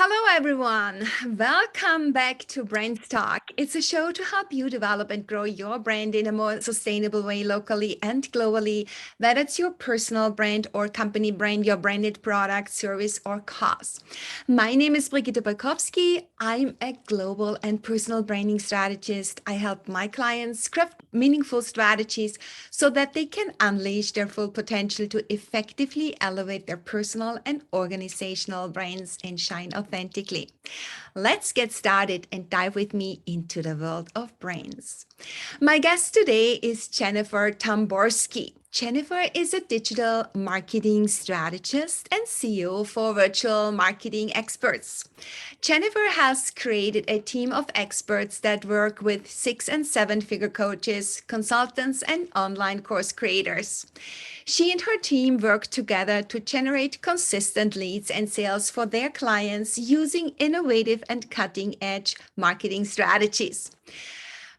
Hello, everyone. Welcome back to BrandsTalk. It's a show to help you develop and grow your brand in a more sustainable way locally and globally, whether it's your personal brand or company brand, your branded product, service, or cause. My name is Brigitte Bolkowski. I'm a global and personal branding strategist. I help my clients craft meaningful strategies so that they can unleash their full potential to effectively elevate their personal and organizational brands and shine authentically. Let's get started and dive with me into the world of brands. My guest today is Jennifer Tamborski. Jennifer is a digital marketing strategist and CEO for virtual marketing experts. Jennifer has created a team of experts that work with 6- and 7-figure coaches, consultants, and online course creators. She and her team work together to generate consistent leads and sales for their clients using innovative and cutting-edge marketing strategies.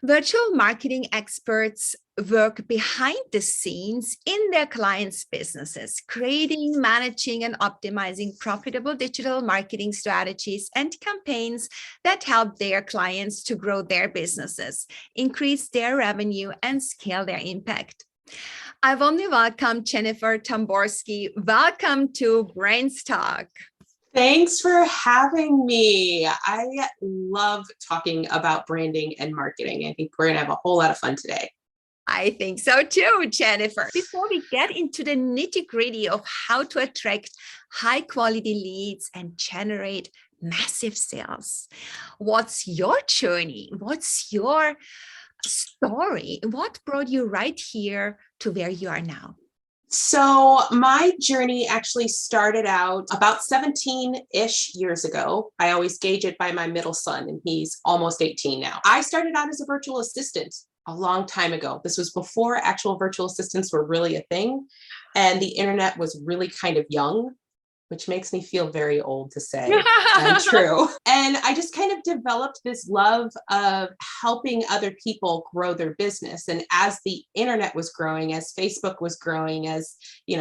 Virtual marketing experts work behind the scenes in their clients' businesses, creating, managing, and optimizing profitable digital marketing strategies and campaigns that help their clients to grow their businesses, increase their revenue, and scale their impact. I warmly welcome Jennifer Tamborski. Welcome to BrandsTalk. Thanks for having me. I love talking about branding and marketing. I think we're going to have a whole lot of fun today. I think so too, Jennifer. Before we get into the nitty-gritty of how to attract high-quality leads and generate massive sales, what's your journey? What's your story? What brought you right here to where you are now? So my journey actually started out about 17-ish years ago. I always gauge it by my middle son, and he's almost 18 now. I started out as a virtual assistant a long time ago. This was before actual virtual assistants were really a thing, and the internet was really kind of young, which makes me feel very old to say. And true. And I just kind of developed this love of helping other people grow their business. And as the internet was growing, as Facebook was growing, as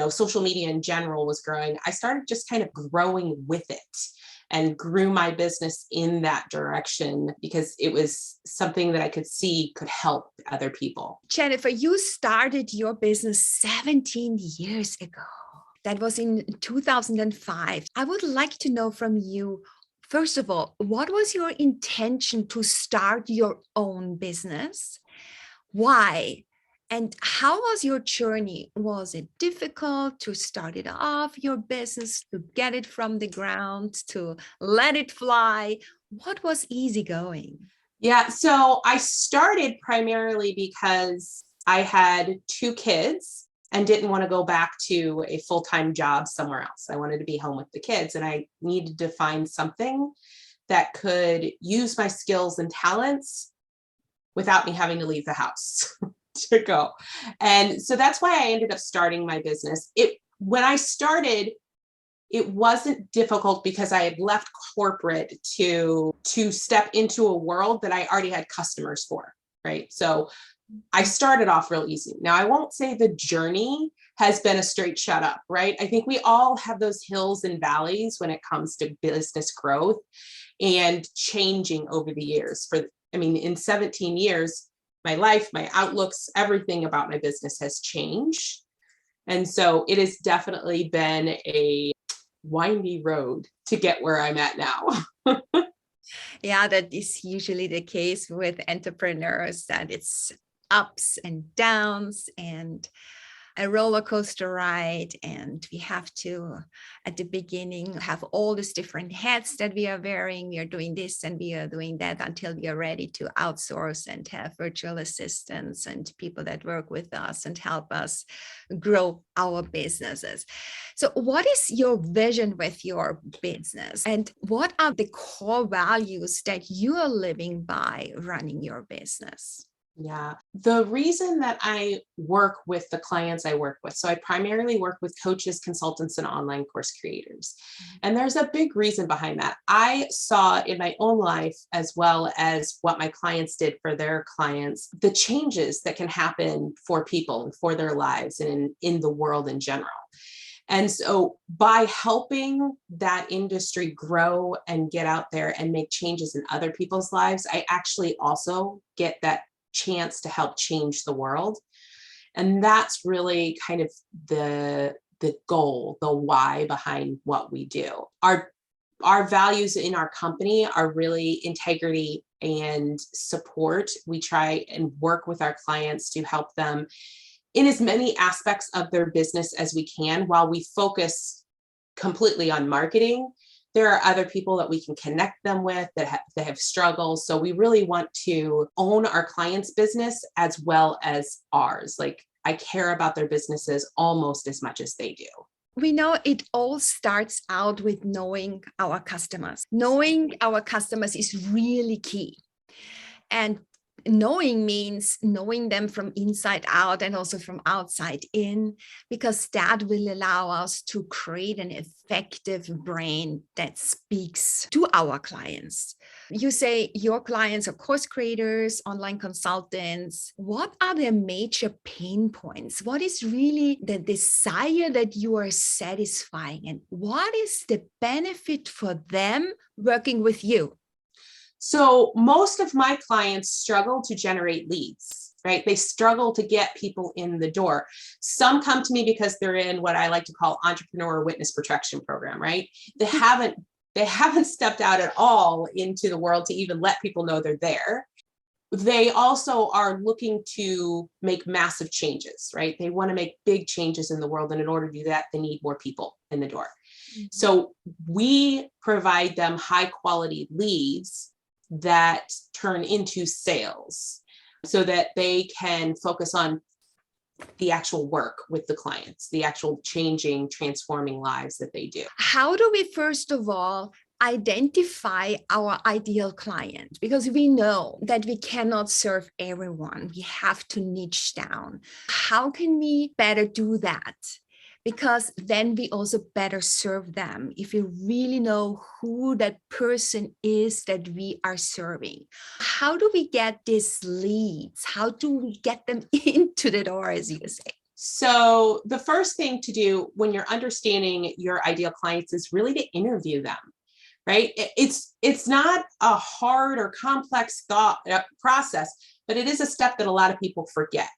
social media in general was growing, I started just kind of growing with it and grew my business in that direction because it was something that I could see could help other people. Jennifer, you started your business 17 years ago. That was in 2005. I would like to know from you, first of all, what was your intention to start your own business? Why? And how was your journey? Was it difficult to start it off, your business, to get it from the ground, to let it fly? What was easygoing? Yeah, so I started primarily because I had 2 kids and didn't want to go back to a full-time job somewhere else. I wanted to be home with the kids, and I needed to find something that could use my skills and talents without me having to leave the house to go. And so that's why I ended up starting my business. When I started, it wasn't difficult because I had left corporate to step into a world that I already had customers for, right? So I started off real easy. Now, I won't say the journey has been a straight shot up, right? I think we all have those hills and valleys when it comes to business growth and changing over the years. In 17 years, my life, my outlooks, everything about my business has changed. And so it has definitely been a windy road to get where I'm at now. Yeah, that is usually the case with entrepreneurs, that it's ups and downs and a roller coaster ride. And we have to, at the beginning, have all these different hats that we are wearing. We are doing this and we are doing that until we are ready to outsource and have virtual assistants and people that work with us and help us grow our businesses. So what is your vision with your business? And what are the core values that you are living by running your business? Yeah, the reason that I work with the clients I work with, so I primarily work with coaches, consultants, and online course creators. And there's a big reason behind that. I saw in my own life, as well as what my clients did for their clients, the changes that can happen for people and for their lives and in the world in general. And so by helping that industry grow and get out there and make changes in other people's lives, I actually also get that chance to help change the world. And that's really kind of the goal, the why behind what we do. Our values in our company are really integrity and support. We try and work with our clients to help them in as many aspects of their business as we can. While we focus completely on marketing, there are other people that we can connect them with that have struggles. So we really want to own our clients' business as well as ours. Like, I care about their businesses almost as much as they do. We know it all starts out with knowing our customers. Knowing our customers is really key. And knowing means knowing them from inside out and also from outside in, because that will allow us to create an effective brand that speaks to our clients. You say your clients are course creators, online consultants. What are their major pain points? What is really the desire that you are satisfying? And what is the benefit for them working with you? So most of my clients struggle to generate leads, right? They struggle to get people in the door. Some come to me because they're in what I like to call entrepreneur witness protection program, right? They haven't stepped out at all into the world to even let people know they're there. They also are looking to make massive changes, right? They want to make big changes in the world. And in order to do that, they need more people in the door. Mm-hmm. So we provide them high quality leads that turn into sales so that they can focus on the actual work with the clients, the actual changing, transforming lives that they do. How do we, first of all, identify our ideal client? Because we know that we cannot serve everyone. We have to niche down. How can we better do that? Because then we also better serve them if we really know who that person is that we are serving. How do we get these leads? How do we get them into the door, as you say? So the first thing to do when you're understanding your ideal clients is really to interview them, right? It's not a hard or complex thought process, but it is a step that a lot of people forget.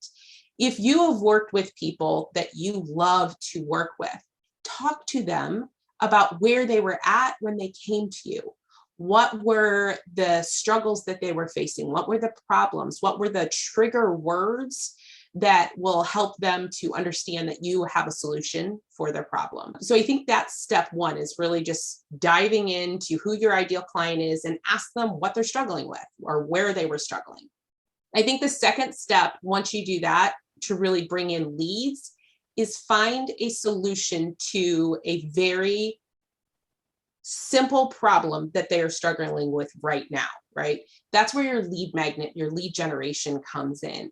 If you have worked with people that you love to work with, talk to them about where they were at when they came to you. What were the struggles that they were facing? What were the problems? What were the trigger words that will help them to understand that you have a solution for their problem? So I think that's step one, is really just diving into who your ideal client is and ask them what they're struggling with or where they were struggling. I think the second step, once you do that, to really bring in leads, is find a solution to a very simple problem that they are struggling with right now, right? That's where your lead magnet, your lead generation comes in.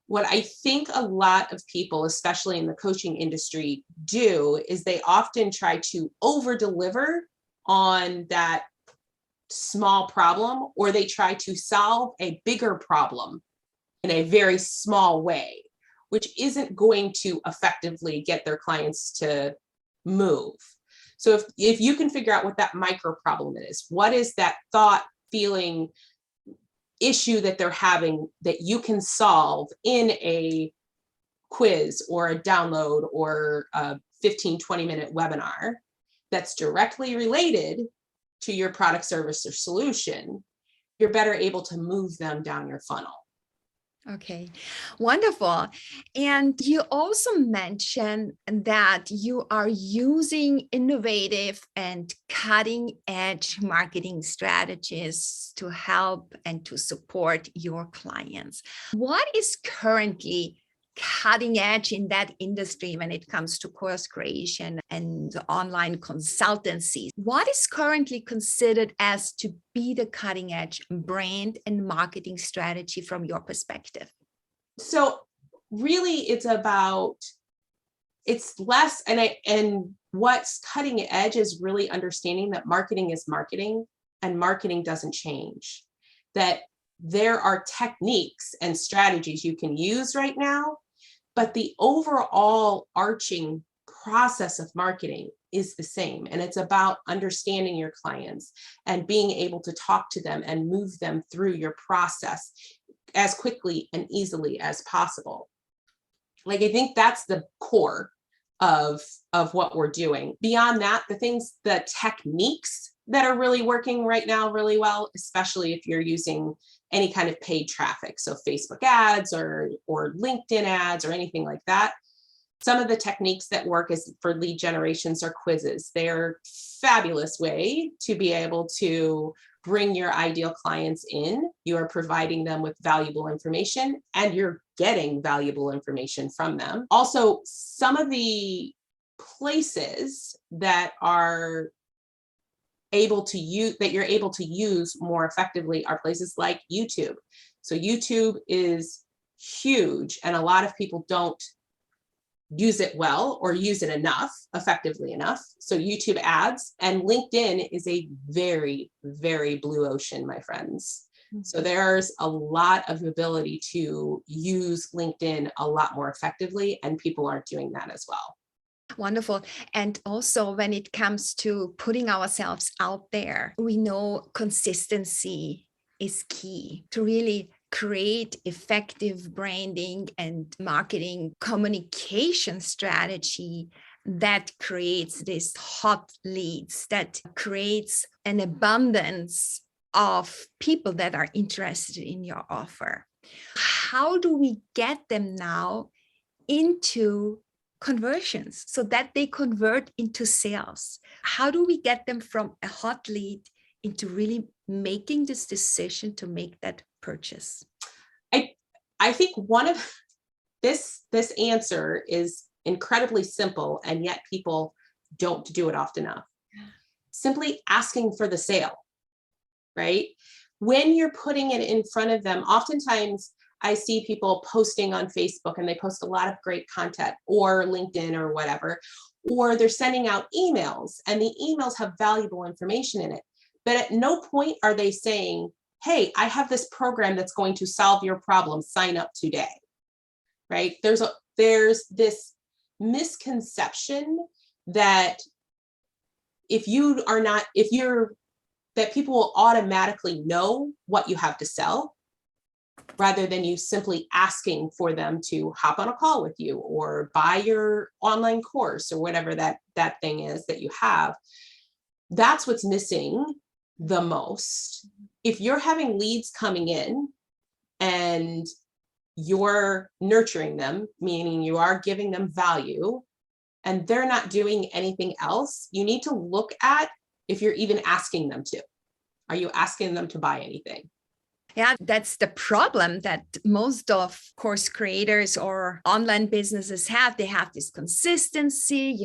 What I think a lot of people, especially in the coaching industry, do is they often try to over deliver on that small problem, or they try to solve a bigger problem in a very small way, which isn't going to effectively get their clients to move. So if you can figure out what that micro problem is, what is that thought, feeling, issue that they're having that you can solve in a quiz or a download or a 15-20 minute webinar that's directly related to your product, service, or solution, you're better able to move them down your funnel. Okay, wonderful. And you also mentioned that you are using innovative and cutting edge marketing strategies to help and to support your clients. What is currently cutting edge in that industry when it comes to course creation and online consultancy? What is currently considered as to be the cutting edge brand and marketing strategy from your perspective? So really it's less, and what's cutting edge is really understanding that marketing is marketing and marketing doesn't change. That there are techniques and strategies you can use right now, but the overall arching process of marketing is the same. And it's about understanding your clients and being able to talk to them and move them through your process as quickly and easily as possible. Like, I think that's the core of what we're doing. Beyond that, the techniques that are really working right now really well, especially if you're using any kind of paid traffic, so Facebook ads or LinkedIn ads or anything like that. Some of the techniques that work is for lead generations are quizzes. They're a fabulous way to be able to bring your ideal clients in. You are providing them with valuable information and you're getting valuable information from them. Also, some of the places that are able to use, that you're able to use more effectively, are places like YouTube. So YouTube is huge and a lot of people don't use it well or use it effectively enough. So YouTube ads and LinkedIn is a very, very blue ocean, my friends. So there's a lot of ability to use LinkedIn a lot more effectively, and people aren't doing that as well. Wonderful. And also when it comes to putting ourselves out there, we know consistency is key to really create effective branding and marketing communication strategy that creates these hot leads, that creates an abundance of people that are interested in your offer. How do we get them now into conversions so that they convert into sales? How do we get them from a hot lead into really making this decision to make that purchase? I think one of this answer is incredibly simple, and yet people don't do it often enough. Simply asking for the sale, right? When you're putting it in front of them, oftentimes I see people posting on Facebook and they post a lot of great content, or LinkedIn or whatever, or they're sending out emails and the emails have valuable information in it. But at no point are they saying, hey, I have this program that's going to solve your problem, sign up today, right? There's this misconception that that people will automatically know what you have to sell, rather than you simply asking for them to hop on a call with you or buy your online course or whatever that thing is that you have. That's what's missing the most. If you're having leads coming in and you're nurturing them, meaning you are giving them value, and they're not doing anything else, you need to look at if you're even asking them to. Are you asking them to buy anything? Yeah, that's the problem that most of course creators or online businesses have. They have this consistency,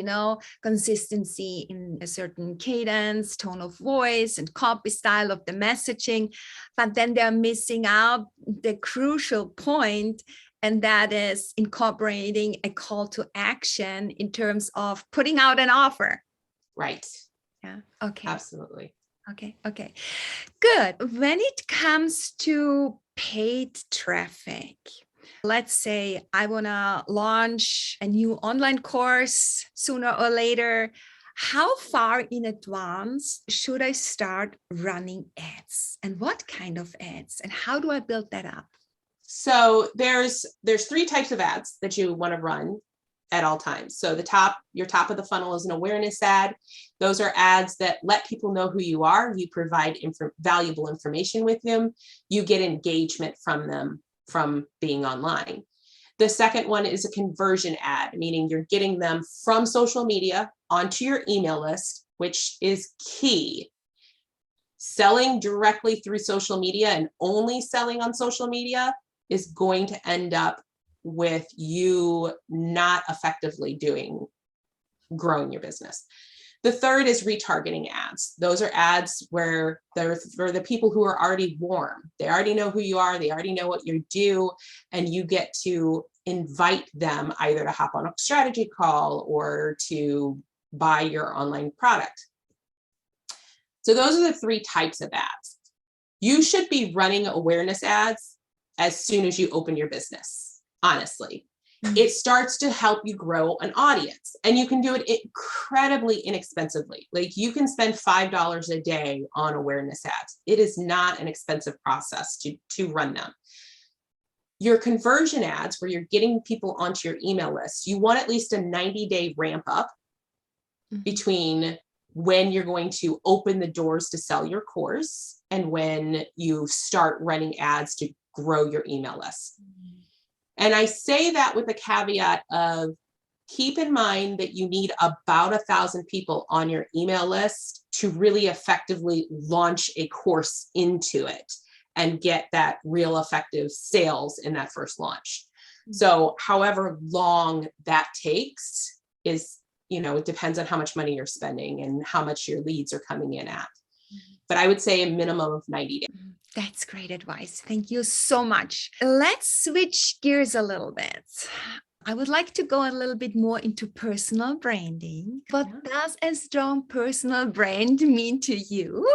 consistency in a certain cadence, tone of voice, and copy style of the messaging. But then they're missing out the crucial point, and that is incorporating a call to action in terms of putting out an offer. Right. Yeah. Okay. Absolutely. Okay. Good. When it comes to paid traffic, let's say I want to launch a new online course sooner or later. How far in advance should I start running ads, and what kind of ads, and how do I build that up? So there's 3 types of ads that you want to run at all times. So your top of the funnel is an awareness ad. Those are ads that let people know who you are. You provide valuable information with them. You get engagement from them from being online. The second one is a conversion ad, meaning you're getting them from social media onto your email list, which is key. Selling directly through social media and only selling on social media is going to end up with you not effectively growing your business. The third is retargeting ads. Those are ads where they're for the people who are already warm. They already know who you are. They already know what you do. And you get to invite them either to hop on a strategy call or to buy your online product. So those are the 3 types of ads. You should be running awareness ads as soon as you open your business, honestly. it starts to help you grow an audience, and you can do it incredibly inexpensively. Like you can spend $5 a day on awareness ads. It is not an expensive process to run them. Your conversion ads, where you're getting people onto your email list, you want at least a 90-day ramp up between when you're going to open the doors to sell your course and when you start running ads to grow your email list. And I say that with the caveat of keep in mind that you need about 1,000 people on your email list to really effectively launch a course into it and get that real effective sales in that first launch. So however long that takes is, it depends on how much money you're spending and how much your leads are coming in at. But I would say a minimum of 90 days. That's great advice. Thank you so much. Let's switch gears a little bit. I would like to go a little bit more into personal branding. What does a strong personal brand mean to you,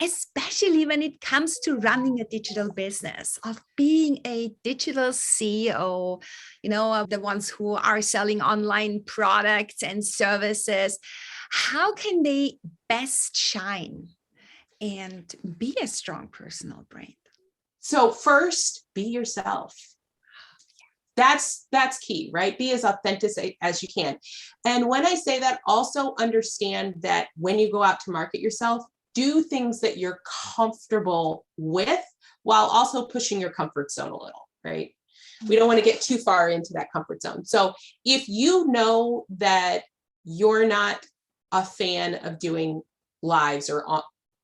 especially when it comes to running a digital business, of being a digital CEO, of the ones who are selling online products and services? How can they best shine and be a strong personal brand? So first, be yourself. That's key, right? Be as authentic as you can. And when I say that, also understand that when you go out to market yourself, do things that you're comfortable with while also pushing your comfort zone a little, right? We don't want to get too far into that comfort zone. So if you know that you're not a fan of doing lives or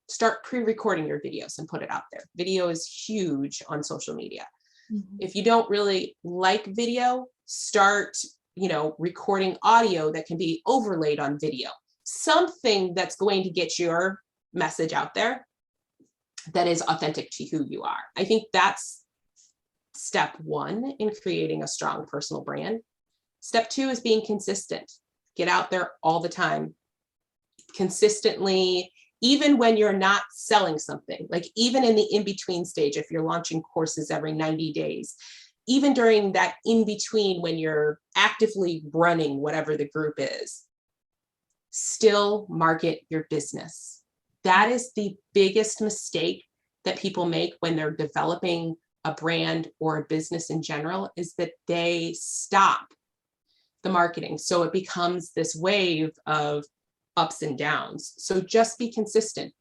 start pre-recording your videos and put it out there. Video is huge on social media. If you don't really like video, start, recording audio that can be overlaid on video. Something that's going to get your message out there that is authentic to who you are. I think that's step one in creating a strong personal brand. Step two is being consistent. Get out there all the time, consistently. Even when you're not selling something, like even in the in-between stage, if you're launching courses every 90 days, even during that in-between when you're actively running whatever the group is, still market your business. That is the biggest mistake that people make when they're developing a brand or a business in general, is that they stop the marketing. So it becomes this wave of ups and downs. So just be consistent.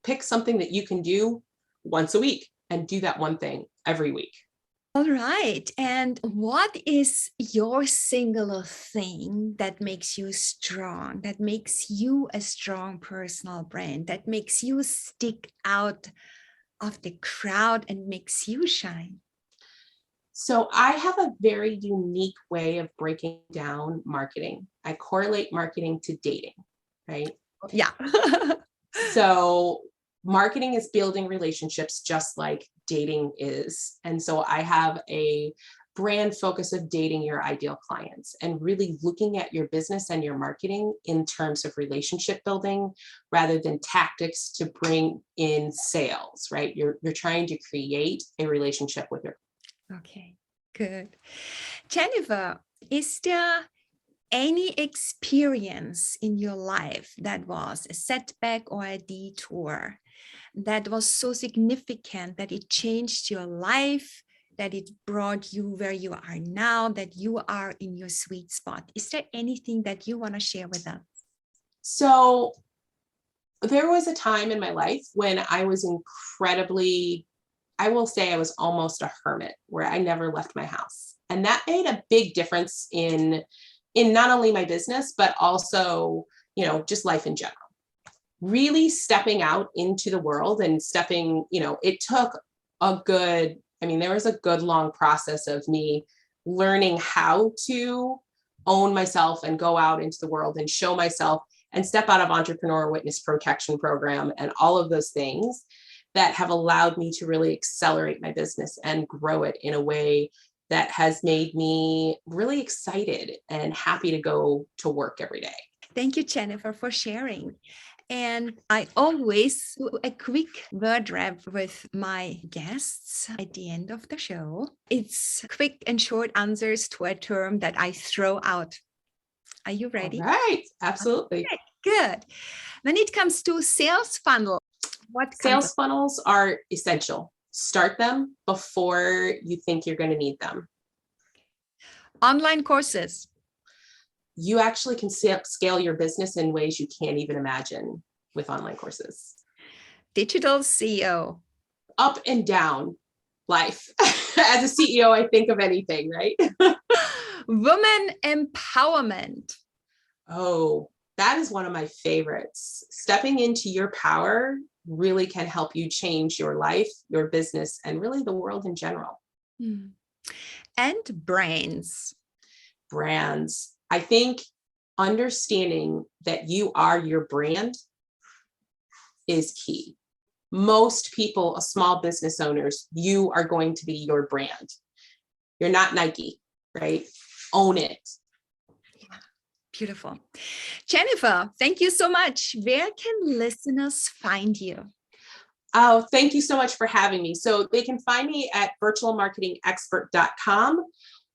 Pick something that you can do once a week and do that one thing every week. All right. And what is your singular thing that makes you strong, that makes you a strong personal brand, that makes you stick out of the crowd and makes you shine? So I have a very unique way of breaking down marketing. I correlate marketing to dating. Right? Yeah. So marketing is building relationships just like dating is. And so I have a brand focus of dating your ideal clients and really looking at your business and your marketing in terms of relationship building rather than tactics to bring in sales, right? You're trying to create a relationship with your. Okay, good. Jennifer, is there any experience in your life that was a setback or a detour that was so significant that it changed your life, that it brought you where you are now, that you are in your sweet spot? Is there anything that you want to share with us? So there was a time in my life when I was I will say I was almost a hermit, where I never left my house. And that made a big difference in not only my business, but also, just life in general. Really stepping out into the world and it took there was a good long process of me learning how to own myself and go out into the world and show myself and step out of entrepreneur witness protection program and all of those things that have allowed me to really accelerate my business and grow it in a way that has made me really excited and happy to go to work every day. Thank you, Jennifer, for sharing. And I always do a quick word wrap with my guests at the end of the show. It's quick and short answers to a term that I throw out. Are you All ready? right. Absolutely. Okay, good. When it comes to sales funnel, what comes Sales funnels are essential. Start them before you think you're going to need them. online courses, You actually can scale your business in ways you can't even imagine with online courses. digital CEO, Up and down life. As a CEO, I think of anything, right? woman empowerment. Oh, that is one of my favorites. Stepping into your power really can help you change your life, your business, and really the world in general. And brains. Brands. I think understanding that you are your brand is key. Most people, small business owners, you are going to be your brand. You're not Nike, right? Own it. Beautiful. Jennifer, thank you so much. Where can listeners find you? Oh, thank you so much for having me. So they can find me at virtualmarketingexpert.com,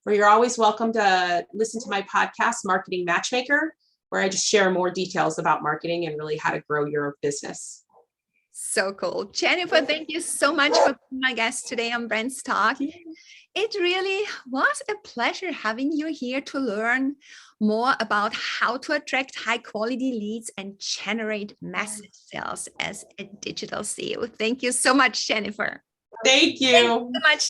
where you're always welcome to listen to my podcast, Marketing Matchmaker, where I just share more details about marketing and really how to grow your business. So cool. Jennifer, thank you so much for being my guest today on BrandsTalk. It really was a pleasure having you here to learn more about how to attract high quality leads and generate massive sales as a digital CEO. Thank you so much, Jennifer. Thank you. Thank you so much.